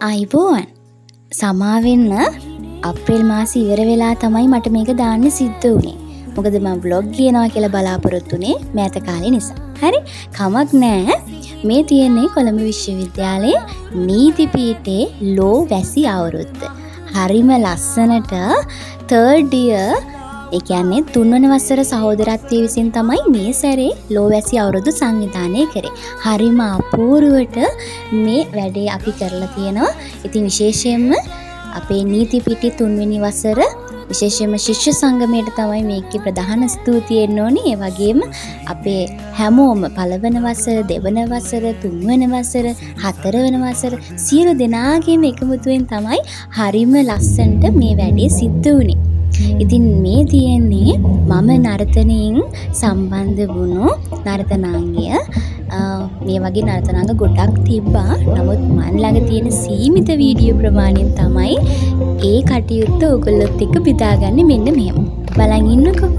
අයිබෝවන් සමාවෙන්න අප්‍රේල් මාසෙ ඉවර වෙලා තමයි මට මේක දාන්න සිද්ධ වුණේ. මොකද මම vlog කියනවා කියලා බලාපොරොත්තුනේ මෑත කාලේ නිසා. හරි කමක් නෑ. මේ තියෙන්නේ කොළඹ විශ්වවිද්‍යාලයේ නීති පීඨයේ ලෝ වැසි අවුරුද්ද. හරිම ලස්සනට third year ඒ කියන්නේ තුන්වන වසර සහෝදරත්වයේ විසින් තමයි මේ සැරේ ලෝ වැසි අවුරුදු සංවිධානය කරේ. හරිම අපූර්වට මේ වැඩේ අපි කරලා තියෙනවා. ඉතින් විශේෂයෙන්ම අපේ නීති පීඨයේ තුන්වෙනි වසර විශේෂයෙන්ම ශිෂ්‍ය සංගමයට තමයි මේකේ ප්‍රධාන ස්තුතිය එන්න ඕනේ. ඒ වගේම අපේ හැමෝම පළවන වසර, දෙවන වසර, තුන්වන වසර, හතරවන වසර සියලු දෙනාගේම එකමුතුවෙන් තමයි හරිම ලස්සනට මේ වැඩේ සිද්ධ වුණේ. ඉතින් මේ තියෙන්නේ මම නර්තනයෙන් සම්බන්ධ වුණු නර්තනාංගය. මේ වගේ නර්තනාංග ගොඩක් තිබ්බා. නමුත් මන් ළඟ තියෙන සීමිත වීඩියෝ ප්‍රමාණයෙන් තමයි ඒ කටයුත්ත ඔයගොල්ලොත් එක්ක බෙදාගන්නේ මෙන්න මෙහෙම. බලන් ඉන්නකෝ.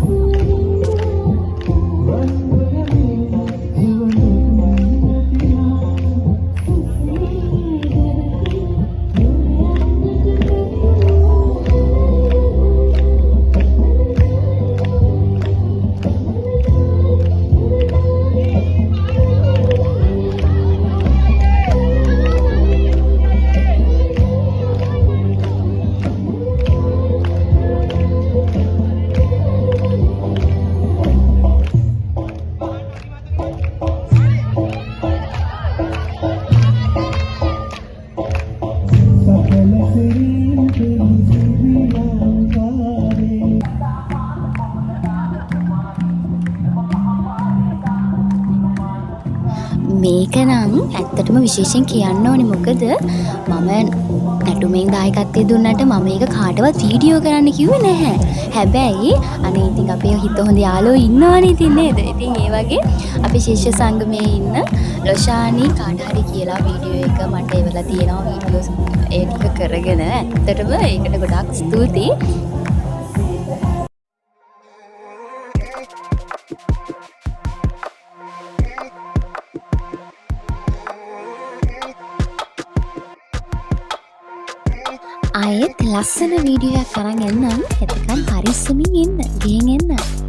මේක නම් ඇත්තටම විශේෂයෙන් කියන්න ඕනේ. මොකද මම නැටුමෙන් දායකත්වයේ දුන්නට මම ඒක කාටවත් වීඩියෝ කරන්න කිව්වේ නැහැ. හැබැයි අනේ ඉතින් අපේ හිත හොඳ යාළුවෝ ඉන්නවනේ ඉතින් නේද? ඉතින් ඒ වගේ අපි ශිෂ්‍ය සංගමයේ ඉන්න ලොෂානි කාට හරි කියලා වීඩියෝ එක මට එවලා තියෙනවා. වීඩියෝස් ඒ ටික කරගෙන ඇත්තටම ඒකට ගොඩාක් ස්තුතියි. ආයෙත් ලස්සන වීඩියෝ එකක් අරන් එන්නම්. එතකන් පරිස්සමින් ඉන්න. ගෙන් එන්න.